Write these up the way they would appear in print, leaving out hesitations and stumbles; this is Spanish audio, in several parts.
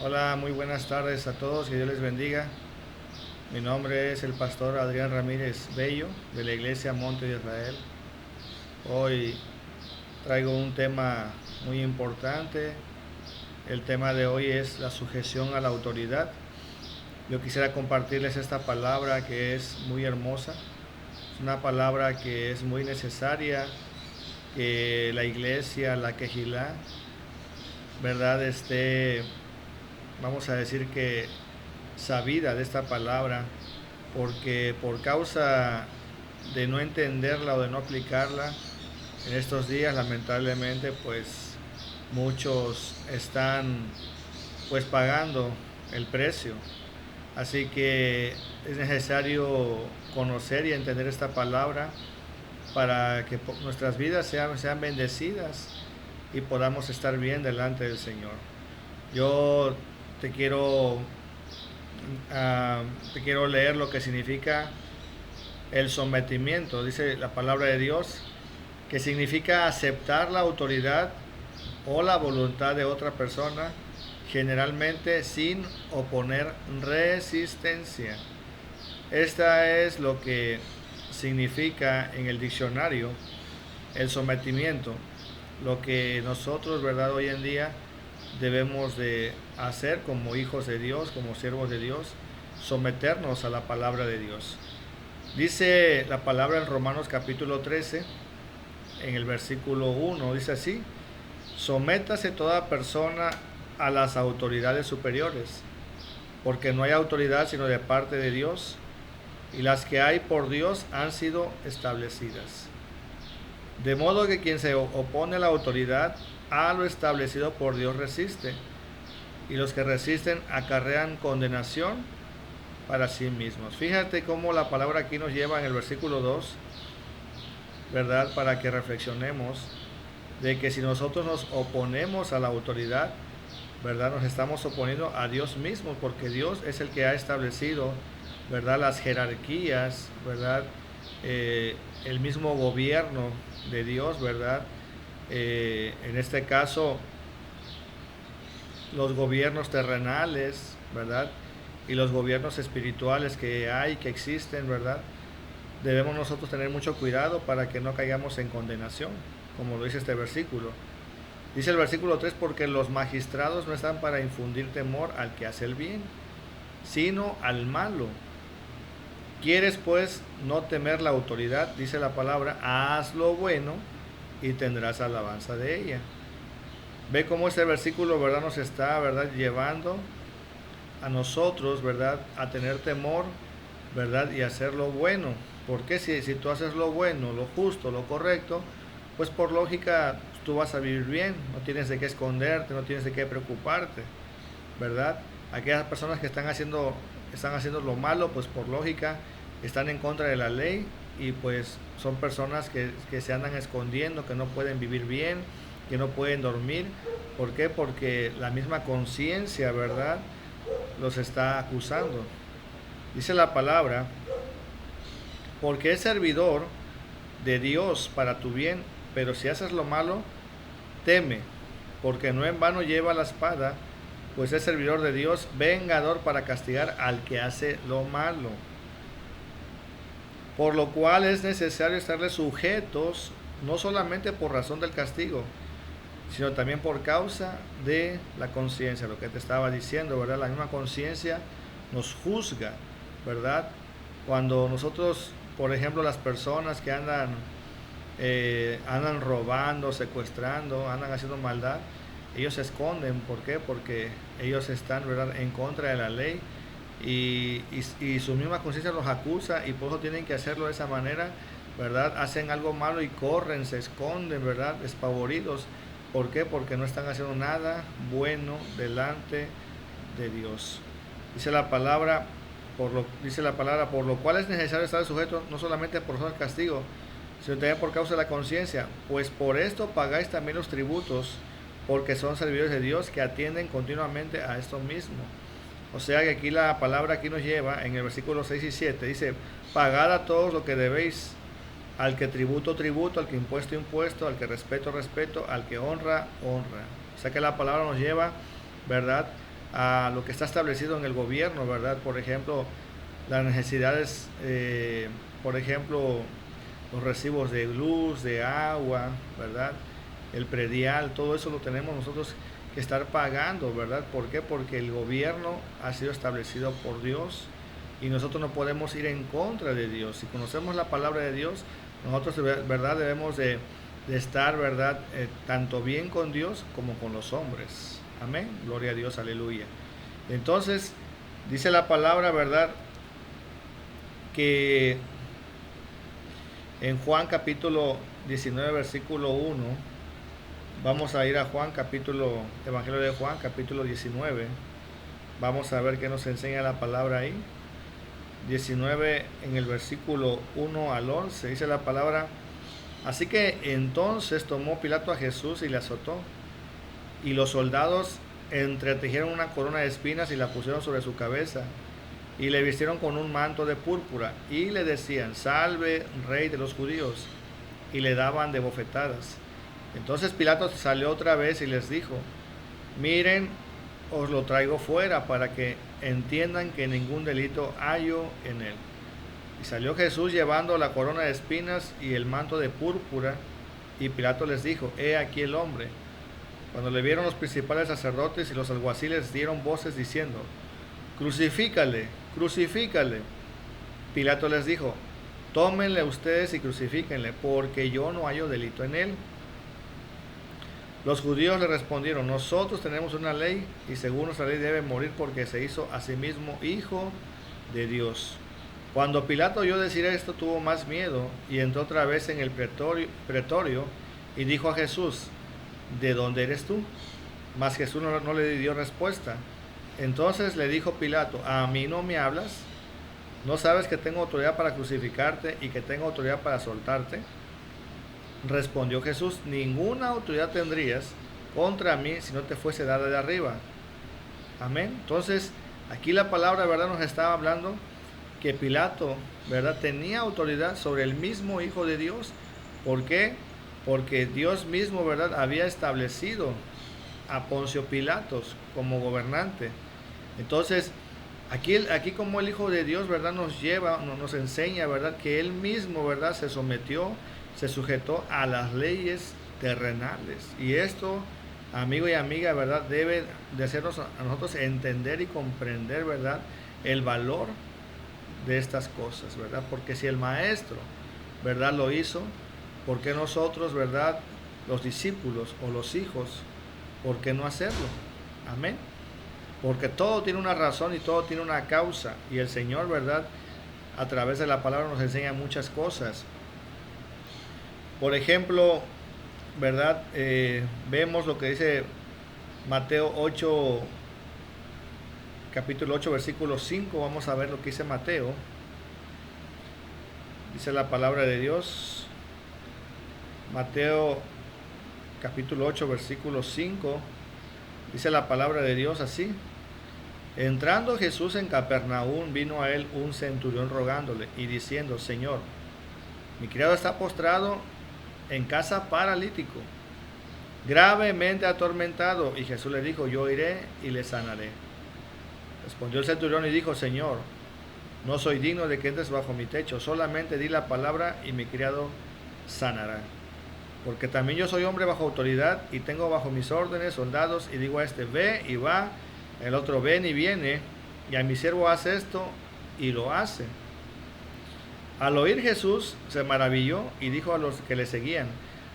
Hola, muy buenas tardes a todos, que Dios les bendiga. Mi nombre es el pastor Adrián Ramírez Bello de la iglesia Monte de Israel. Hoy traigo un tema muy importante. El tema de hoy es la sujeción a la autoridad. Yo quisiera compartirles esta palabra que es muy hermosa. Es una palabra que es muy necesaria que la iglesia, la quejilá, ¿verdad? Vamos a decir que sabida de esta palabra, porque por causa de no entenderla o de no aplicarla, en estos días lamentablemente pues muchos están pues pagando el precio. Así que es necesario conocer y entender esta palabra para que nuestras vidas sean bendecidas y podamos estar bien delante del Señor. Yo te quiero te quiero leer lo que significa el sometimiento. Dice la palabra de Dios que significa aceptar la autoridad o la voluntad de otra persona, generalmente sin oponer resistencia. Esta es lo que significa en el diccionario el sometimiento, lo que nosotros, verdad, hoy en día debemos de hacer como hijos de Dios, como siervos de Dios, someternos a la palabra de Dios. Dice la palabra en Romanos capítulo 13, en el versículo 1, dice así: sométase toda persona a las autoridades superiores, porque no hay autoridad sino de parte de Dios, y las que hay por Dios han sido establecidas. De modo que quien se opone a la autoridad, a lo establecido por Dios resiste, y los que resisten acarrean condenación para sí mismos. Fíjate cómo la palabra aquí nos lleva en el versículo 2, ¿verdad? Para que reflexionemos de que si nosotros nos oponemos a la autoridad, ¿verdad? Nos estamos oponiendo a Dios mismo, porque Dios es el que ha establecido, ¿verdad? Las jerarquías, ¿verdad? El mismo gobierno de Dios, ¿verdad? En este caso, los gobiernos terrenales, ¿verdad? Y los gobiernos espirituales que hay, que existen, ¿verdad? Debemos nosotros tener mucho cuidado para que no caigamos en condenación, como lo dice este versículo. Dice el versículo 3: porque los magistrados no están para infundir temor al que hace el bien, sino al malo. ¿Quieres pues no temer la autoridad? Dice la palabra: haz lo bueno y tendrás alabanza de ella. Ve cómo este versículo, ¿verdad?, nos está, ¿verdad?, llevando a nosotros, ¿verdad?, a tener temor, ¿verdad?, y hacer lo bueno. Porque si tú haces lo bueno, lo justo, lo correcto, pues por lógica tú vas a vivir bien, no tienes de qué esconderte, no tienes de qué preocuparte, ¿verdad? Aquellas personas que están haciendo lo malo, pues por lógica están en contra de la ley, y pues son personas que se andan escondiendo, que no pueden vivir bien, que no pueden dormir. ¿Por qué? Porque la misma conciencia, ¿verdad?, los está acusando. Dice la palabra: porque es servidor de Dios para tu bien, pero si haces lo malo, teme, porque no en vano lleva la espada, pues es servidor de Dios, vengador para castigar al que hace lo malo. Por lo cual es necesario estarle sujetos, no solamente por razón del castigo, sino también por causa de la conciencia, lo que te estaba diciendo, ¿verdad? La misma conciencia nos juzga, ¿verdad? Cuando nosotros, por ejemplo, las personas que andan robando, secuestrando, andan haciendo maldad, ellos se esconden. ¿Por qué? Porque ellos están, ¿verdad?, en contra de la ley, y su misma conciencia los acusa, y por eso tienen que hacerlo de esa manera, ¿verdad? Hacen algo malo y corren, se esconden, ¿verdad?, despavoridos. ¿Por qué? Porque no están haciendo nada bueno delante de Dios. Dice la palabra, por lo cual es necesario estar sujeto no solamente por razón del castigo, sino también por causa de la conciencia, pues por esto pagáis también los tributos, porque son servidores de Dios que atienden continuamente a esto mismo. O sea que aquí la palabra aquí nos lleva, en el versículo 6 y 7, dice: pagad a todos lo que debéis, al que tributo, tributo, al que impuesto, impuesto, al que respeto, respeto, al que honra, honra. O sea que la palabra nos lleva, ¿verdad?, a lo que está establecido en el gobierno, ¿verdad? Por ejemplo, las necesidades, por ejemplo, los recibos de luz, de agua, ¿verdad? El predial, todo eso lo tenemos nosotros que estar pagando, ¿verdad? ¿Por qué? Porque el gobierno ha sido establecido por Dios y nosotros no podemos ir en contra de Dios. Si conocemos la palabra de Dios, nosotros, ¿verdad? Debemos de estar, ¿verdad? Tanto bien con Dios como con los hombres. Amén. Gloria a Dios, aleluya. Entonces, dice la palabra, ¿verdad? Que en Juan capítulo 19, versículo 1, vamos a ir a Juan capítulo, Evangelio de Juan capítulo 19, vamos a ver qué nos enseña la palabra ahí. 19 en el versículo 1 al 11, dice la palabra: así que entonces tomó Pilato a Jesús y le azotó, y los soldados entretejieron una corona de espinas y la pusieron sobre su cabeza, y le vistieron con un manto de púrpura, y le decían: salve, rey de los judíos, y le daban de bofetadas. Entonces Pilato salió otra vez y les dijo: miren, os lo traigo fuera para que entiendan que ningún delito hallo en él. Y salió Jesús llevando la corona de espinas y el manto de púrpura, y Pilato les dijo: he aquí el hombre. Cuando le vieron los principales sacerdotes y los alguaciles, dieron voces diciendo: crucifícale, crucifícale. Pilato les dijo: tómenle ustedes y crucifíquenle, porque yo no hallo delito en él. Los judíos le respondieron: nosotros tenemos una ley, y según nuestra ley debe morir porque se hizo a sí mismo hijo de Dios. Cuando Pilato oyó decir esto, tuvo más miedo, y entró otra vez en el pretorio y dijo a Jesús: ¿de dónde eres tú? Mas Jesús no le dio respuesta. Entonces le dijo Pilato: ¿a mí no me hablas? ¿No sabes que tengo autoridad para crucificarte y que tengo autoridad para soltarte? Respondió Jesús: ninguna autoridad tendrías contra mí si no te fuese dada de arriba. Amén. Entonces, aquí la palabra, ¿verdad?, nos está hablando que Pilato, ¿verdad?, tenía autoridad sobre el mismo Hijo de Dios. ¿Por qué? Porque Dios mismo, ¿verdad?, había establecido a Poncio Pilatos como gobernante. Entonces, aquí como el Hijo de Dios, ¿verdad?, nos enseña, ¿verdad?, que Él mismo, ¿verdad?, se sometió, se sujetó a las leyes terrenales. Y esto, amigo y amiga, ¿verdad?, debe de hacernos a nosotros entender y comprender, ¿verdad?, el valor de estas cosas, ¿verdad? Porque si el Maestro, ¿verdad?, lo hizo, ¿por qué nosotros, ¿verdad?, los discípulos o los hijos, por qué no hacerlo? Amén. Porque todo tiene una razón y todo tiene una causa. Y el Señor, ¿verdad?, a través de la palabra nos enseña muchas cosas. Por ejemplo, ¿verdad? Vemos lo que dice Mateo 8, capítulo 8, versículo 5. Vamos a ver lo que dice Mateo. Dice la palabra de Dios. Mateo capítulo 8, versículo 5. Dice la palabra de Dios así: entrando Jesús en Capernaum, vino a él un centurión rogándole y diciendo: Señor, mi criado está postrado en casa paralítico, gravemente atormentado. Y Jesús le dijo: yo iré y le sanaré. Respondió el centurión y dijo: Señor, no soy digno de que entres bajo mi techo, solamente di la palabra y mi criado sanará. Porque también yo soy hombre bajo autoridad y tengo bajo mis órdenes soldados, y digo a este: ve, y va; el otro: ven, y viene; y a mi siervo: haz esto, y lo hace. Al oír Jesús se maravilló y dijo a los que le seguían: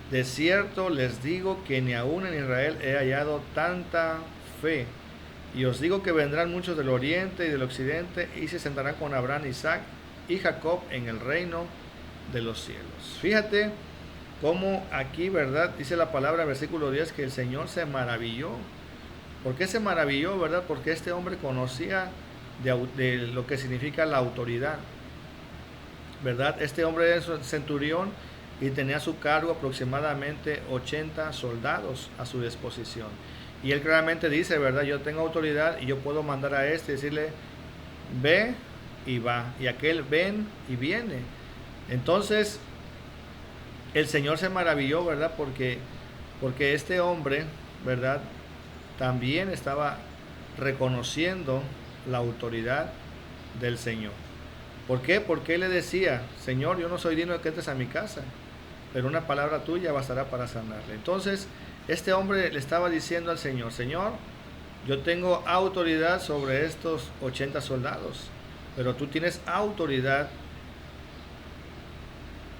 de cierto les digo que ni aún en Israel he hallado tanta fe. Y os digo que vendrán muchos del oriente y del occidente y se sentarán con Abraham, Isaac y Jacob en el reino de los cielos. Fíjate cómo aquí, ¿verdad?, dice la palabra, versículo 10, que el Señor se maravilló. ¿Por qué se maravilló, verdad? Porque este hombre conocía de lo que significa la autoridad, ¿verdad? Este hombre es centurión y tenía a su cargo aproximadamente 80 soldados a su disposición. Y él claramente dice, ¿verdad?, yo tengo autoridad y yo puedo mandar a este y decirle: ve, y va; y aquel: ven, y viene. Entonces, el Señor se maravilló, ¿verdad? Porque este hombre, ¿verdad?, también estaba reconociendo la autoridad del Señor. ¿Por qué? Porque él le decía, Señor, yo no soy digno de que entres a mi casa, pero una palabra tuya bastará para sanarle. Entonces, este hombre le estaba diciendo al Señor, Señor, yo tengo autoridad sobre estos 80 soldados, pero tú tienes autoridad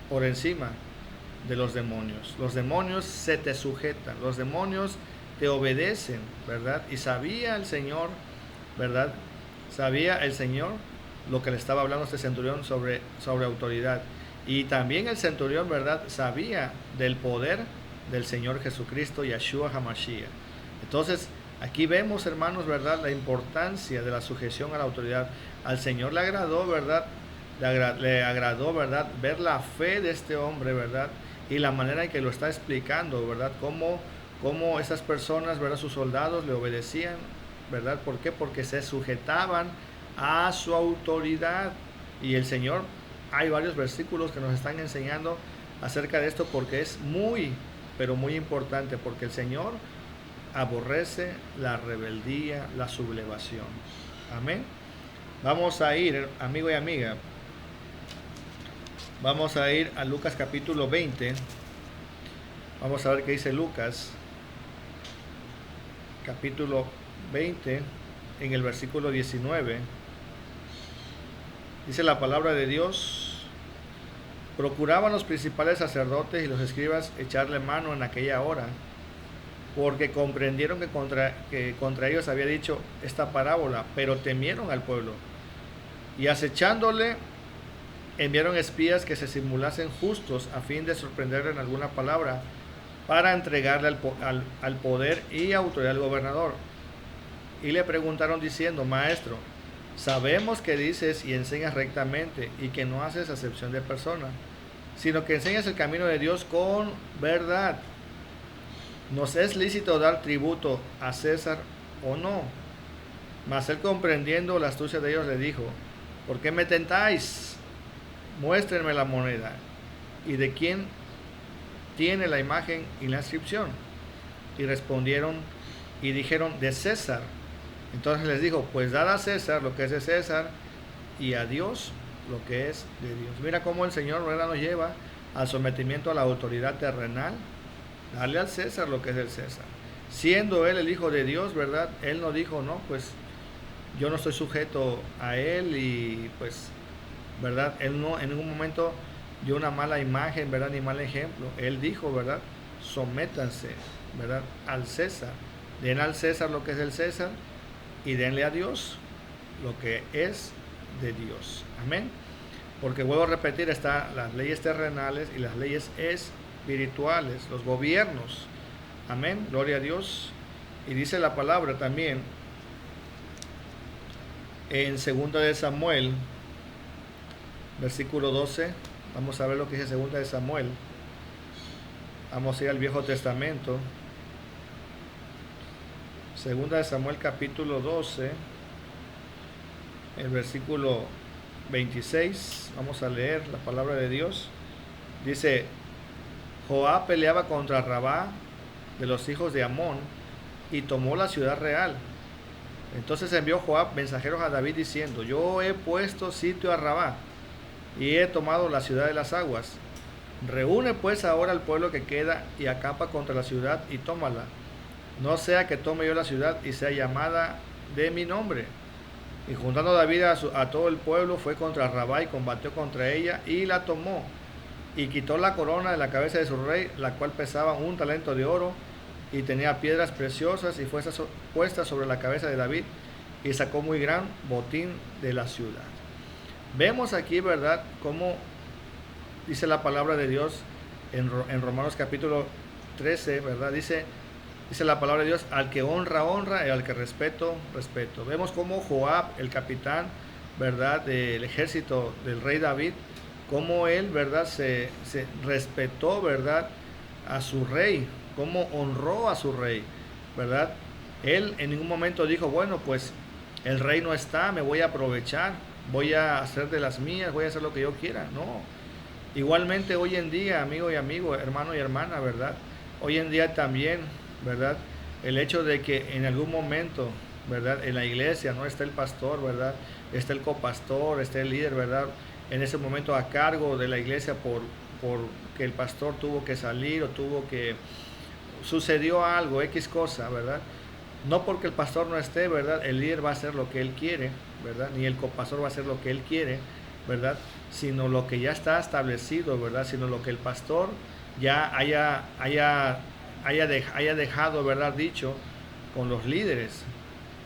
por encima de los demonios. Los demonios se te sujetan, los demonios te obedecen, ¿verdad? Y sabía el Señor, ¿verdad? Sabía el Señor lo que le estaba hablando este centurión sobre autoridad. Y también el centurión, ¿verdad? Sabía del poder del Señor Jesucristo, Yeshua HaMashiach. Entonces, aquí vemos, hermanos, ¿verdad? La importancia de la sujeción a la autoridad. Al Señor le agradó, ¿verdad? Le agradó, ¿verdad? Ver la fe de este hombre, ¿verdad? Y la manera en que lo está explicando, ¿verdad? Cómo esas personas, ¿verdad? Sus soldados le obedecían, ¿verdad? ¿Por qué? Porque se sujetaban a su autoridad. Y el Señor, hay varios versículos que nos están enseñando acerca de esto, porque es muy, pero muy importante, porque el Señor aborrece la rebeldía, la sublevación. Amén. Vamos a ir, amigo y amiga, vamos a ir a Lucas capítulo 20. Vamos a ver qué dice Lucas capítulo 20 en el versículo 19. Dice la palabra de Dios: procuraban los principales sacerdotes y los escribas echarle mano en aquella hora, porque comprendieron que contra ellos había dicho esta parábola, pero temieron al pueblo. Y acechándole, enviaron espías que se simulasen justos a fin de sorprenderle en alguna palabra, para entregarle al poder y autoridad al gobernador. Y le preguntaron diciendo: Maestro, sabemos que dices y enseñas rectamente, y que no haces acepción de persona, sino que enseñas el camino de Dios con verdad. ¿Nos es lícito dar tributo a César o no? Mas él, comprendiendo la astucia de ellos, le dijo: ¿por qué me tentáis? Muéstrenme la moneda, y de quién tiene la imagen y la inscripción. Y respondieron y dijeron: de César. Entonces les dijo: pues dad a César lo que es de César, y a Dios lo que es de Dios. Mira cómo el Señor, ¿verdad?, nos lleva al sometimiento a la autoridad terrenal. Dale al César lo que es del César. Siendo él el Hijo de Dios, ¿verdad? Él no dijo, no, pues yo no estoy sujeto a él, y pues, ¿verdad? Él no en ningún momento dio una mala imagen, ¿verdad?, ni mal ejemplo. Él dijo, ¿verdad?, sométanse, ¿verdad?, al César. Den al César lo que es del César, y denle a Dios lo que es de Dios. Amén. Porque vuelvo a repetir, están las leyes terrenales y las leyes espirituales, los gobiernos. Amén. Gloria a Dios. Y dice la palabra también en 2 de Samuel, versículo 12. Vamos a ver lo que dice 2 de Samuel. Vamos a ir al Viejo Testamento. 2 de Samuel capítulo 12, el versículo 26. Vamos a leer la palabra de Dios. Dice: Joab peleaba contra Rabá de los hijos de Amón, y tomó la ciudad real. Entonces envió Joab mensajeros a David diciendo: yo he puesto sitio a Rabá, y he tomado la ciudad de las aguas. Reúne pues ahora al pueblo que queda, y acampa contra la ciudad, y tómala. No sea que tome yo la ciudad, y sea llamada de mi nombre. Y juntando David a todo el pueblo, fue contra Rabá, y combatió contra ella, y la tomó. Y quitó la corona de la cabeza de su rey, la cual pesaba 1 talento de oro, y tenía piedras preciosas, y fue puesta sobre la cabeza de David, y sacó muy gran botín de la ciudad. Vemos aquí, ¿verdad?, cómo dice la palabra de Dios en Romanos capítulo 13, ¿verdad? Dice la palabra de Dios: al que honra, honra, y al que respeto, respeto. Vemos cómo Joab, el capitán, ¿verdad?, del ejército del rey David, cómo él, ¿verdad?, se respetó, ¿verdad?, a su rey, cómo honró a su rey, ¿verdad? Él en ningún momento dijo: bueno, pues el rey no está, me voy a aprovechar, voy a hacer de las mías, voy a hacer lo que yo quiera. No. Igualmente hoy en día, amigo y amigo, hermano y hermana, ¿verdad? Hoy en día también, ¿verdad?, el hecho de que en algún momento, ¿verdad? En la iglesia no está el pastor, ¿verdad? Está el copastor, está el líder, ¿verdad? En ese momento a cargo de la iglesia por que el pastor tuvo que salir o tuvo que sucedió algo, X cosa, ¿verdad? No porque el pastor no esté, ¿verdad? El líder va a hacer lo que él quiere, ¿verdad? Ni el copastor va a hacer lo que él quiere, ¿verdad? Sino lo que ya está establecido, ¿verdad? Sino lo que el pastor ya haya dejado, ¿verdad? Dicho con los líderes.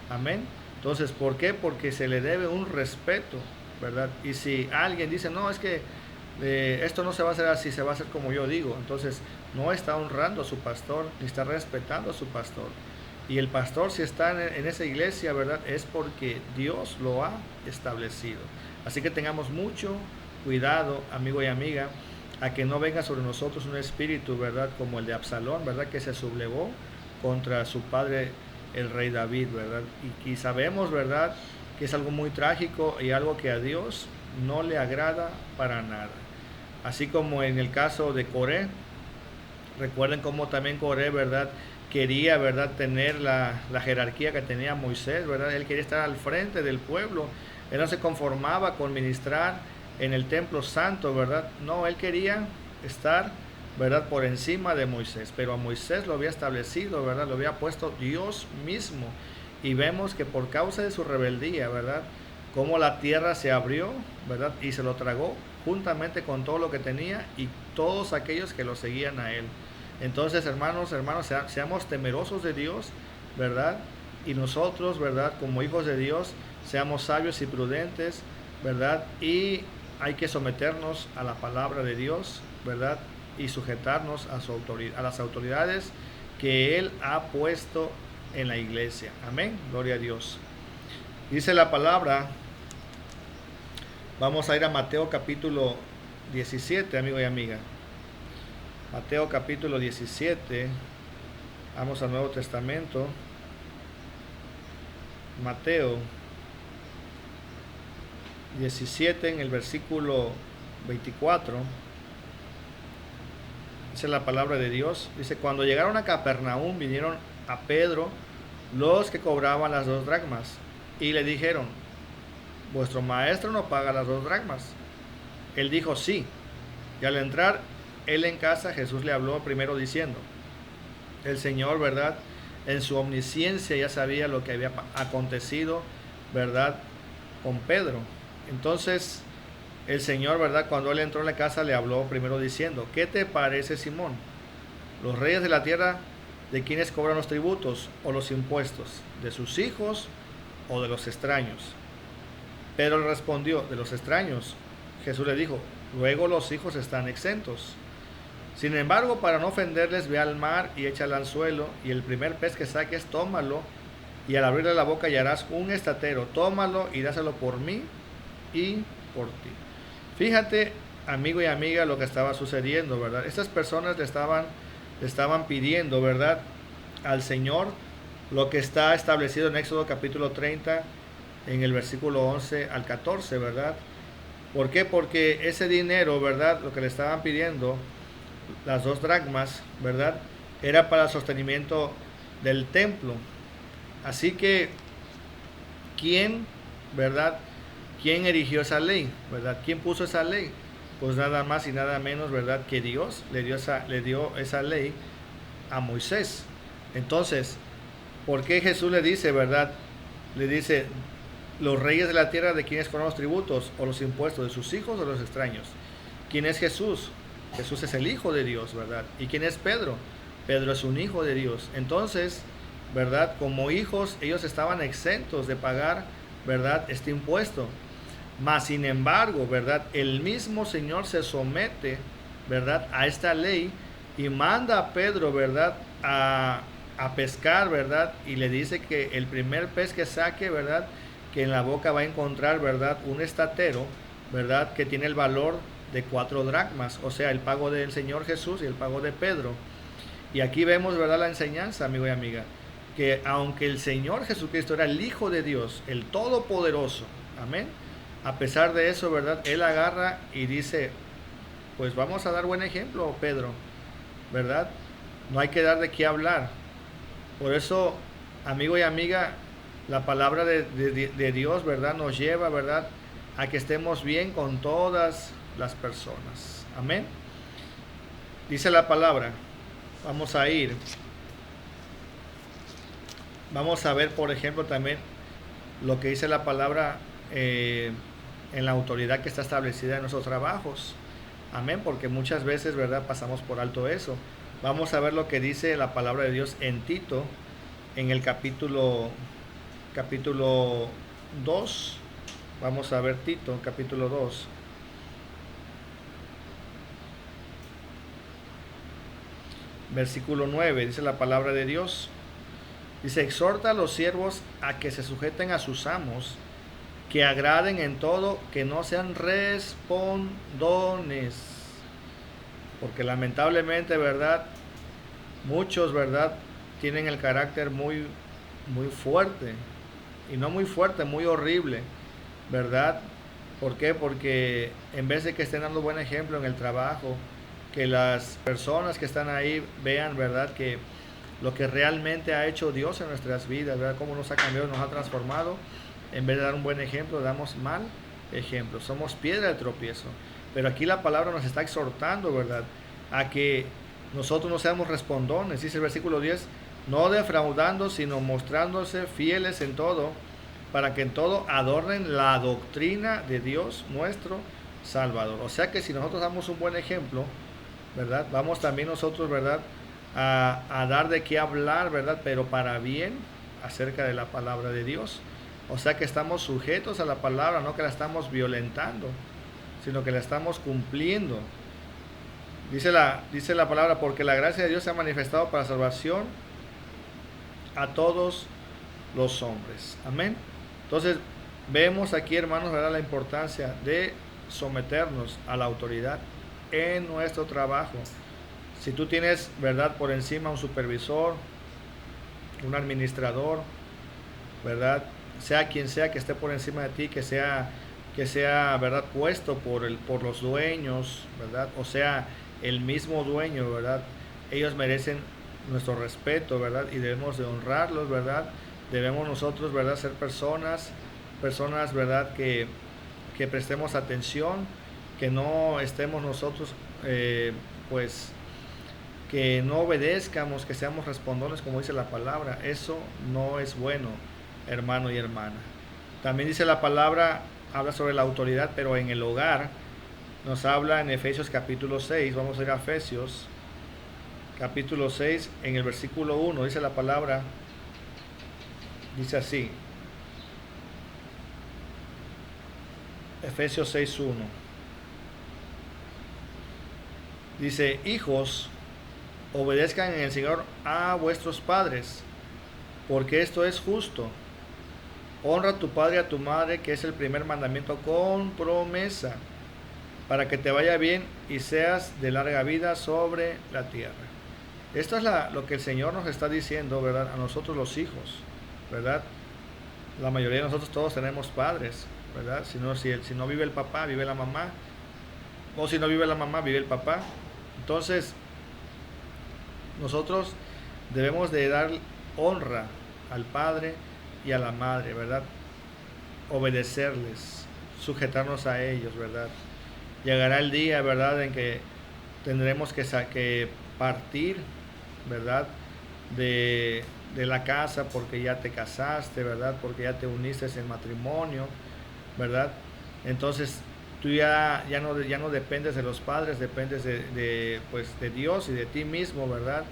Amén. Entonces, ¿por qué? Porque se le debe un respeto, ¿verdad? Y si alguien dice, no, es que esto no se va a hacer así, se va a hacer como yo digo, entonces no está honrando a su pastor, ni está respetando a su pastor. Y el pastor, si está en esa iglesia, ¿verdad? Es porque Dios lo ha establecido. Así que tengamos mucho cuidado, amigo y amiga, a que no venga sobre nosotros un espíritu, ¿verdad? Como el de Absalón, ¿verdad? Que se sublevó contra su padre, el rey David, ¿verdad? Y sabemos, ¿verdad? Que es algo muy trágico y algo que a Dios no le agrada para nada. Así como en el caso de Coré, recuerden cómo también Coré, ¿verdad? Quería, ¿verdad? Tener la jerarquía que tenía Moisés, ¿verdad? Él quería estar al frente del pueblo. Él no se conformaba con ministrar en el templo santo, ¿verdad? No, él quería estar, ¿verdad? Por encima de Moisés. Pero a Moisés lo había establecido, ¿verdad? Lo había puesto Dios mismo. Y vemos que por causa de su rebeldía, ¿verdad? Cómo la tierra se abrió, ¿verdad? Y se lo tragó juntamente con todo lo que tenía y todos aquellos que lo seguían a él. Entonces, hermanos, seamos temerosos de Dios, ¿verdad? Y nosotros, ¿verdad? Como hijos de Dios, seamos sabios y prudentes, ¿verdad? Y hay que someternos a la palabra de Dios, ¿verdad? Y sujetarnos a las autoridades que Él ha puesto en la iglesia. Amén. Gloria a Dios. Dice la palabra, vamos a ir a Mateo capítulo 17, amigo y amiga. Mateo capítulo 17, vamos al Nuevo Testamento. Mateo 17 en el versículo 24, dice la palabra de Dios, dice, cuando llegaron a Capernaum vinieron a Pedro los que cobraban las 2 dracmas y le dijeron, vuestro maestro no paga las 2 dracmas. Él dijo, sí. Y al entrar él en casa, Jesús le habló primero diciendo, el Señor, ¿verdad? En su omnisciencia ya sabía lo que había acontecido, ¿verdad? Con Pedro. Entonces, el Señor, ¿verdad? Cuando él entró en la casa, le habló primero diciendo, ¿qué te parece, Simón? ¿Los reyes de la tierra, de quienes cobran los tributos o los impuestos? ¿De sus hijos o de los extraños? Pedro le respondió, de los extraños. Jesús le dijo, luego los hijos están exentos. Sin embargo, para no ofenderles, ve al mar y echa el anzuelo, y el primer pez que saques, tómalo, y al abrirle la boca hallarás un estatero. Tómalo y dáselo por mí y por ti. Fíjate, amigo y amiga, lo que estaba sucediendo, ¿verdad? Estas personas le estaban pidiendo, ¿verdad?, al Señor lo que está establecido en Éxodo capítulo 30, en el versículo 11 al 14, ¿verdad? ¿Por qué? Porque ese dinero, ¿verdad?, lo que le estaban pidiendo, las 2 dracmas, ¿verdad?, era para el sostenimiento del templo. Así que, ¿quién, verdad? ¿Quién erigió esa ley, verdad? ¿Quién puso esa ley? Pues nada más y nada menos, ¿verdad?, que Dios le dio esa ley a Moisés. Entonces, ¿por qué Jesús le dice, verdad? Le dice, los reyes de la tierra, de quienes cobran los tributos o los impuestos, de sus hijos o de los extraños. ¿Quién es Jesús? Jesús es el Hijo de Dios, ¿verdad? ¿Y quién es Pedro? Pedro es un hijo de Dios. Entonces, ¿verdad? Como hijos, ellos estaban exentos de pagar, ¿verdad?, este impuesto. Mas, sin embargo, ¿verdad?, el mismo Señor se somete, ¿verdad?, a esta ley y manda a Pedro, ¿verdad?, a pescar, ¿verdad? Y le dice que el primer pez que saque, ¿verdad?, que en la boca va a encontrar, ¿verdad?, un estatero, ¿verdad?, que tiene el valor de 4 dracmas, o sea, el pago del Señor Jesús y el pago de Pedro. Y aquí vemos, ¿verdad?, la enseñanza, amigo y amiga, que aunque el Señor Jesucristo era el Hijo de Dios, el Todopoderoso, amén, a pesar de eso, ¿verdad?, Él agarra y dice, pues vamos a dar buen ejemplo, Pedro, ¿verdad? No hay que dar de qué hablar. Por eso, amigo y amiga, La palabra de Dios, ¿verdad? Nos lleva, ¿verdad? A que estemos bien con todas las personas. Amén. Dice la palabra. Vamos a ir. Vamos a ver, por ejemplo, también lo que dice la palabra en la autoridad que está establecida en nuestros trabajos. Amén, porque muchas veces, ¿verdad?, pasamos por alto eso. Vamos a ver lo que dice la palabra de Dios en Tito, en el capítulo 2. Vamos a ver Tito, capítulo 2. Versículo 9, dice la palabra de Dios. Dice, exhorta a los siervos a que se sujeten a sus amos, que agraden en todo, que no sean respondones. Porque lamentablemente, ¿verdad? Muchos, ¿verdad?, tienen el carácter muy fuerte. Y no muy fuerte, muy horrible, ¿verdad? ¿Por qué? Porque en vez de que estén dando buen ejemplo en el trabajo, que las personas que están ahí vean, ¿verdad?, que lo que realmente ha hecho Dios en nuestras vidas, ¿verdad?, cómo nos ha cambiado, nos ha transformado. En vez de dar un buen ejemplo, damos mal ejemplo. Somos piedra de tropiezo. Pero aquí la palabra nos está exhortando, ¿verdad?, a que nosotros no seamos respondones. Dice el versículo 10, no defraudando, sino mostrándose fieles en todo, para que en todo adornen la doctrina de Dios nuestro Salvador. O sea que si nosotros damos un buen ejemplo, ¿verdad?, vamos también nosotros, ¿verdad?, a dar de qué hablar, ¿verdad?, pero para bien, acerca de la palabra de Dios. O sea que estamos sujetos a la palabra, no que la estamos violentando, sino que la estamos cumpliendo. Dice la palabra, porque la gracia de Dios se ha manifestado para salvación a todos los hombres. Amén. Entonces, vemos aquí, hermanos, ¿verdad?, la importancia de someternos a la autoridad en nuestro trabajo. Si tú tienes, ¿verdad?, por encima un supervisor, un administrador, ¿verdad?, sea quien sea que esté por encima de ti, que sea, ¿verdad?, puesto por los dueños, ¿verdad?, o sea, el mismo dueño, ¿verdad?, ellos merecen nuestro respeto, ¿verdad?, y debemos de honrarlos, ¿verdad?, debemos nosotros, ¿verdad?, ser personas, ¿verdad?, que prestemos atención, que no estemos nosotros, pues, que no obedezcamos, que seamos respondones, como dice la palabra. Eso no es bueno, hermano y hermana. También dice la palabra, habla sobre la autoridad, pero en el hogar. Nos habla en Efesios capítulo 6, vamos a ir a Efesios capítulo 6, en el versículo 1, dice la palabra, dice así, Efesios 6:1, dice, hijos, obedezcan en el Señor a vuestros padres, porque esto es justo. Honra a tu padre y a tu madre, que es el primer mandamiento con promesa, para que te vaya bien y seas de larga vida sobre la tierra. Esto es lo que el Señor nos está diciendo, ¿verdad?, a nosotros los hijos, ¿verdad? La mayoría de nosotros todos tenemos padres, ¿verdad? Si no vive el papá, vive la mamá. O si no vive la mamá, vive el papá. Entonces, nosotros debemos de dar honra al padre y a la madre, ¿verdad? Obedecerles, sujetarnos a ellos, ¿verdad? Llegará el día, ¿verdad?, en que tendremos que partir, ¿verdad?, de la casa, porque ya te casaste, ¿verdad?, porque ya te uniste en matrimonio, ¿verdad? Entonces tú ya no dependes de los padres, dependes de Dios y de ti mismo, ¿verdad?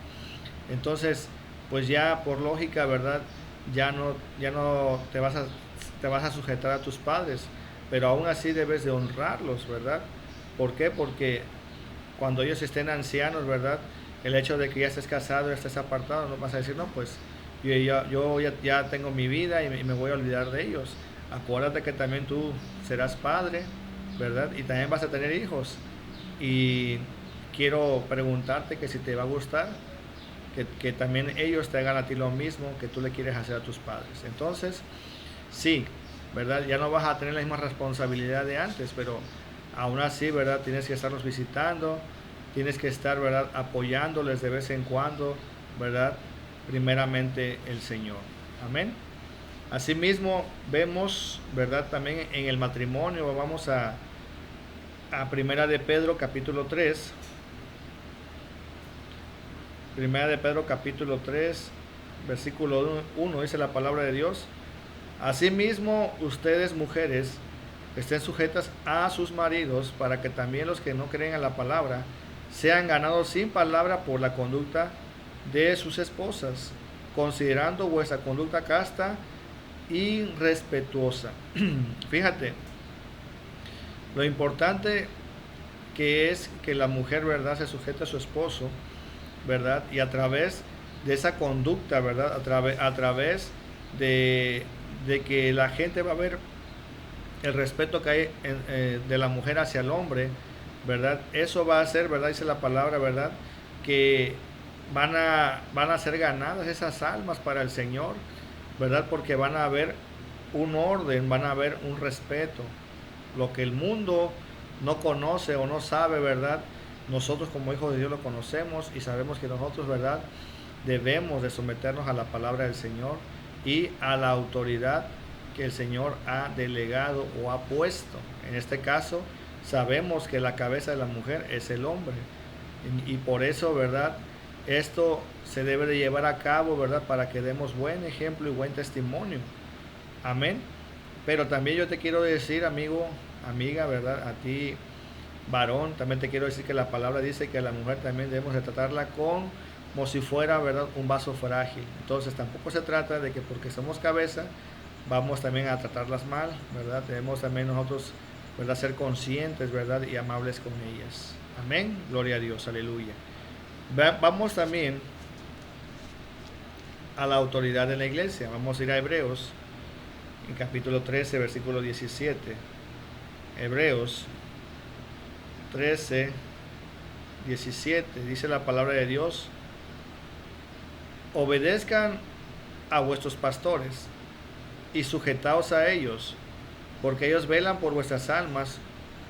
Entonces, pues ya por lógica, ¿verdad?, ya no te vas a sujetar a tus padres, pero aún así debes de honrarlos, ¿verdad? ¿Por qué? Porque cuando ellos estén ancianos, ¿verdad?, el hecho de que ya estés casado, ya estés apartado, no vas a decir, no, pues yo ya tengo mi vida y me voy a olvidar de ellos. Acuérdate que también tú serás padre, ¿verdad?, y también vas a tener hijos. Y quiero preguntarte que si te va a gustar que también ellos te hagan a ti lo mismo que tú le quieres hacer a tus padres. Entonces, sí, ¿verdad?, ya no vas a tener la misma responsabilidad de antes, pero aún así, ¿verdad?, tienes que estarlos visitando, tienes que estar, ¿verdad?, apoyándoles de vez en cuando, ¿verdad?, primeramente el Señor. Amén. Asimismo, vemos, ¿verdad? También en el matrimonio, vamos a Primera de Pedro capítulo 3. Primera de Pedro capítulo 3, versículo 1, dice la palabra de Dios. Asimismo, ustedes mujeres estén sujetas a sus maridos, para que también los que no creen en la palabra sean ganados sin palabra por la conducta de sus esposas, considerando vuestra conducta casta y respetuosa. Fíjate, lo importante que es que la mujer, ¿verdad?, se sujete a su esposo, ¿verdad? Y a través de esa conducta, ¿verdad? A través de que la gente va a ver el respeto que hay de la mujer hacia el hombre, ¿verdad? Eso va a hacer, ¿verdad? Dice la palabra, ¿verdad? Que van a ser ganadas esas almas para el Señor, ¿verdad? Porque van a haber un orden, van a haber un respeto. Lo que el mundo no conoce o no sabe, ¿verdad? Nosotros como hijos de Dios lo conocemos y sabemos que nosotros, ¿verdad?, debemos de someternos a la palabra del Señor y a la autoridad que el Señor ha delegado o ha puesto. En este caso, sabemos que la cabeza de la mujer es el hombre. Y por eso, ¿verdad?, esto se debe de llevar a cabo, ¿verdad?, para que demos buen ejemplo y buen testimonio. Amén. Pero también yo te quiero decir, amigo, amiga, ¿verdad?, a ti, varón, también te quiero decir que la palabra dice que a la mujer también debemos de tratarla como si fuera, ¿verdad?, un vaso frágil. Entonces tampoco se trata de que porque somos cabeza vamos también a tratarlas mal, ¿verdad? Debemos también nosotros, ¿verdad?, ser conscientes, ¿verdad?, y amables con ellas. Amén. Gloria a Dios. Aleluya. Vamos también a la autoridad de la iglesia. Vamos a ir a Hebreos, en capítulo 13, versículo 17. Hebreos 13, 17. Dice la palabra de Dios: obedezcan a vuestros pastores y sujetaos a ellos, porque ellos velan por vuestras almas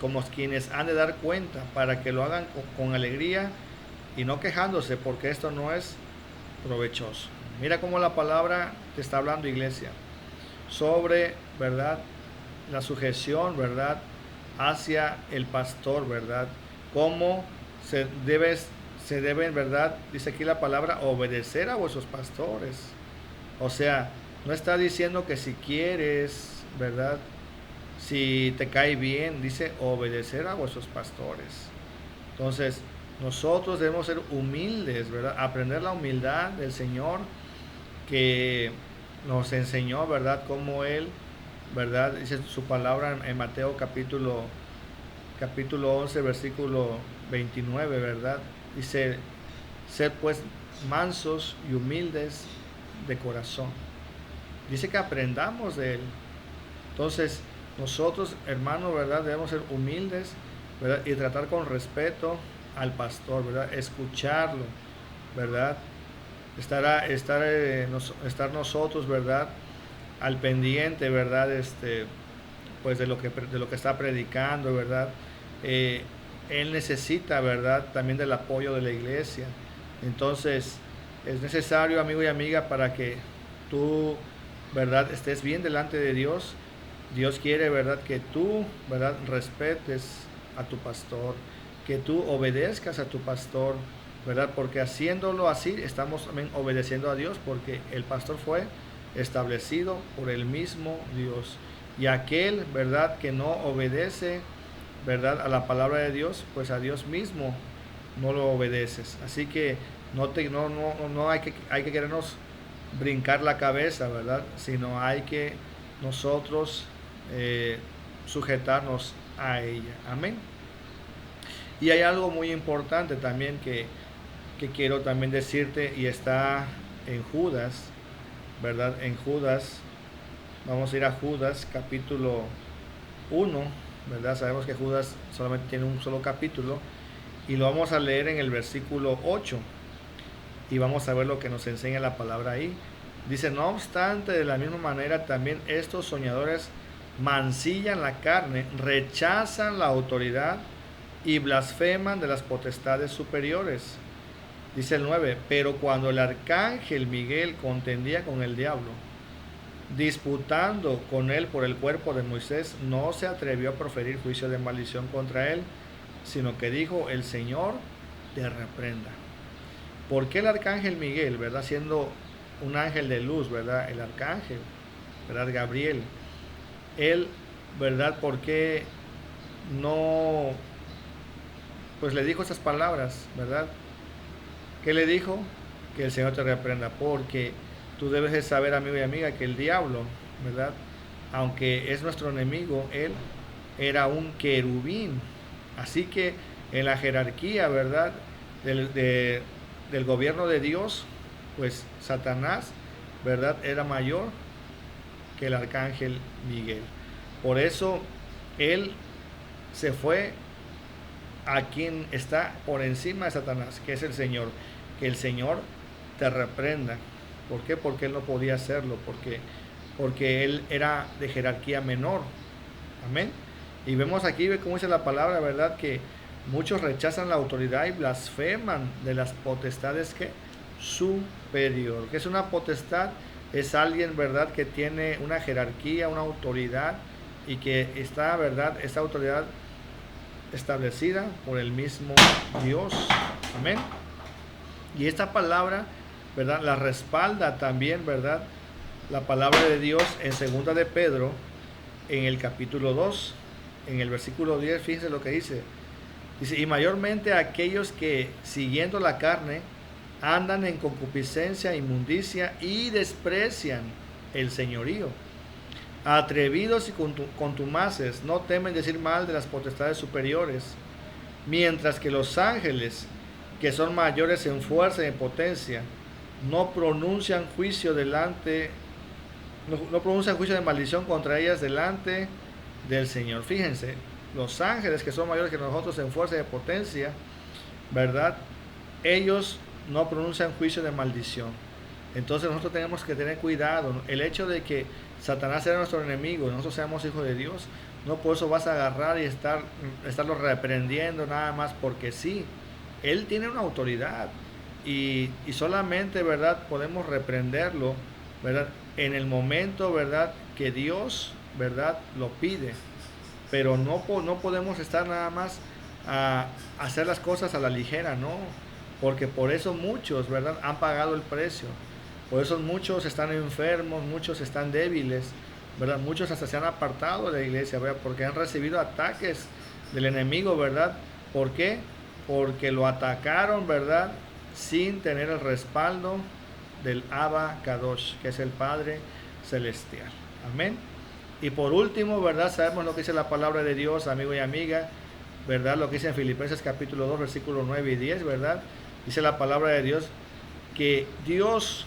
como quienes han de dar cuenta, para que lo hagan con alegría y no quejándose, porque esto no es provechoso. Mira cómo la palabra te está hablando, iglesia, sobre, ¿verdad?, la sujeción, ¿verdad?, hacia el pastor, ¿verdad? Cómo se deben, ¿verdad?, dice aquí la palabra, obedecer a vuestros pastores. O sea, no está diciendo que si quieres, ¿verdad?, si te cae bien, dice obedecer a vuestros pastores. Entonces, nosotros debemos ser humildes, ¿verdad? Aprender la humildad del Señor que nos enseñó, ¿verdad?, cómo Él, ¿verdad?, dice su palabra en Mateo capítulo 11, versículo 29, ¿verdad? Dice: sed pues mansos y humildes de corazón. Dice que aprendamos de Él. Entonces, nosotros, hermanos, ¿verdad?, debemos ser humildes, ¿verdad?, y tratar con respeto al pastor, ¿verdad?, escucharlo, ¿verdad?, estar nosotros, ¿verdad?, al pendiente, ¿verdad?, pues de lo que está predicando, ¿verdad? Él necesita, ¿verdad?, también del apoyo de la iglesia. Entonces, es necesario, amigo y amiga, para que tú, ¿verdad?, estés bien delante de Dios. Dios quiere, ¿verdad?, que tú, ¿verdad?, respetes a tu pastor, que tú obedezcas a tu pastor, ¿verdad? Porque haciéndolo así estamos también obedeciendo a Dios, porque el pastor fue establecido por el mismo Dios. Y aquel, ¿verdad?, que no obedece, ¿verdad?, a la palabra de Dios, pues a Dios mismo no lo obedeces. Así que no hay que querernos brincar la cabeza, ¿verdad?, sino hay que nosotros sujetarnos a ella. Amén. Y hay algo muy importante también que quiero también decirte, y está en Judas, ¿verdad? En Judas, vamos a ir a Judas capítulo 1, ¿verdad? Sabemos que Judas solamente tiene un solo capítulo, y lo vamos a leer en el versículo 8, y vamos a ver lo que nos enseña la palabra ahí. Dice: no obstante, de la misma manera también estos soñadores mancillan la carne, rechazan la autoridad y blasfeman de las potestades superiores. Dice el 9: pero cuando el arcángel Miguel contendía con el diablo, disputando con él por el cuerpo de Moisés, no se atrevió a proferir juicio de maldición contra él, sino que dijo: el Señor te reprenda. ¿Por qué el arcángel Miguel, verdad, siendo un ángel de luz, verdad, el arcángel, verdad, Gabriel, él, verdad, por qué no, pues le dijo esas palabras, verdad? ¿Qué le dijo? Que el Señor te reprenda, porque tú debes de saber, amigo y amiga, que el diablo, ¿verdad?, aunque es nuestro enemigo, él era un querubín. Así que en la jerarquía, ¿verdad?, del gobierno de Dios, pues Satanás, ¿verdad?, era mayor que el arcángel Miguel. Por eso él se fue a quien está por encima de Satanás, que es el Señor. Que el Señor te reprenda. ¿Por qué? Porque él no podía hacerlo, porque él era de jerarquía menor. Amén. Y vemos aquí, ve cómo dice la palabra, ¿verdad?, que muchos rechazan la autoridad y blasfeman de las potestades que superior. ¿Qué es una potestad? Es alguien, ¿verdad?, que tiene una jerarquía, una autoridad, y que está, ¿verdad?, esta autoridad establecida por el mismo Dios. Amén. Y esta palabra, ¿verdad?, la respalda también, ¿verdad?, la palabra de Dios en 2 de Pedro, en el capítulo 2, en el versículo 10, fíjense lo que dice. Dice: y mayormente aquellos que, siguiendo la carne, andan en concupiscencia, inmundicia y desprecian el señorío. Atrevidos y contumaces, no temen decir mal de las potestades superiores, mientras que los ángeles, que son mayores en fuerza y en potencia, no pronuncian juicio de maldición contra ellas delante del Señor. Fíjense, los ángeles, que son mayores que nosotros en fuerza y en potencia, ¿verdad?, ellos no pronuncian juicio de maldición. Entonces nosotros tenemos que tener cuidado. El hecho de que Satanás sea nuestro enemigo y nosotros seamos hijos de Dios, no por eso vas a agarrar y estarlo reprendiendo nada más porque sí. Él tiene una autoridad y solamente, ¿verdad?, podemos reprenderlo, ¿verdad?, en el momento, ¿verdad?, que Dios, ¿verdad?, lo pide. Pero no podemos estar nada más a hacer las cosas a la ligera, no. Porque por eso muchos, ¿verdad?, han pagado el precio. Por eso muchos están enfermos, muchos están débiles, ¿verdad? Muchos hasta se han apartado de la iglesia, ¿verdad?, porque han recibido ataques del enemigo, ¿verdad? ¿Por qué? Porque lo atacaron, ¿verdad?, sin tener el respaldo del Abba Kadosh, que es el Padre Celestial. Amén. Y por último, ¿verdad?, sabemos lo que dice la palabra de Dios, amigo y amiga, ¿verdad?, lo que dice en Filipenses capítulo 2, versículos 9 y 10, ¿verdad? Dice la palabra de Dios que Dios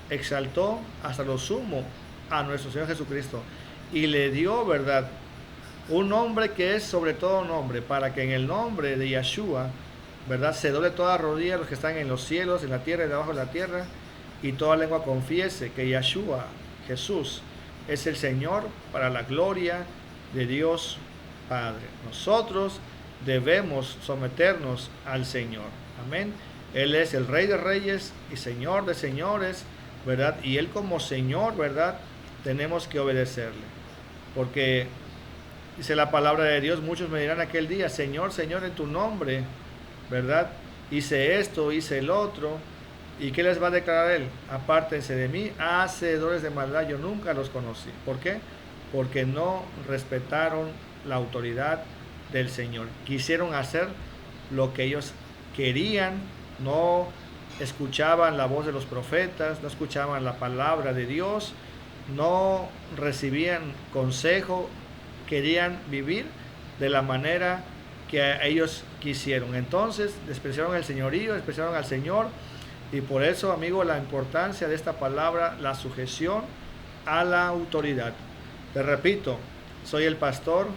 exaltó hasta lo sumo a nuestro Señor Jesucristo y le dio, ¿verdad?, un nombre que es sobre todo nombre, para que en el nombre de Yeshua, ¿verdad?, se doble toda rodilla los que están en los cielos, en la tierra y debajo de la tierra, y toda lengua confiese que Yeshua, Jesús, es el Señor, para la gloria de Dios Padre. Nosotros debemos someternos al Señor. Amén. Él es el Rey de Reyes y Señor de Señores, ¿verdad? Y Él como Señor, ¿verdad?, tenemos que obedecerle. Porque dice la palabra de Dios: muchos me dirán aquel día: Señor, Señor, en tu nombre, ¿verdad?, hice esto, hice el otro. ¿Y qué les va a declarar Él? Apártense de mí, hacedores de maldad, yo nunca los conocí. ¿Por qué? Porque no respetaron la autoridad del Señor. Quisieron hacer lo que ellos querían, no escuchaban la voz de los profetas, no escuchaban la palabra de Dios, no recibían consejo, querían vivir de la manera que ellos quisieron. Entonces despreciaron el señorío, despreciaron al Señor. Y por eso, amigo, la importancia de esta palabra, la sujeción a la autoridad. Te repito, soy el pastor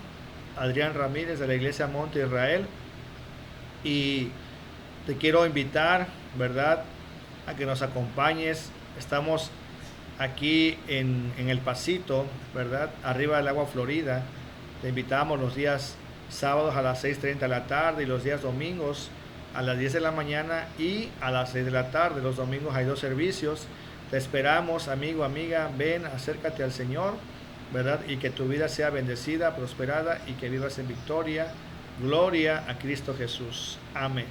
Adrián Ramírez de la Iglesia Monte Israel y te quiero invitar, ¿verdad?, a que nos acompañes. Estamos aquí en El Pasito, ¿verdad?, arriba del Agua Florida. Te invitamos los días sábados a las 6:30 de la tarde y los días domingos a las 10 de la mañana y a las 6 de la tarde. Los domingos hay 2 servicios Te esperamos, amigo, amiga, ven, acércate al Señor, ¿verdad? Y que tu vida sea bendecida, prosperada y que vivas en victoria. Gloria a Cristo Jesús. Amén.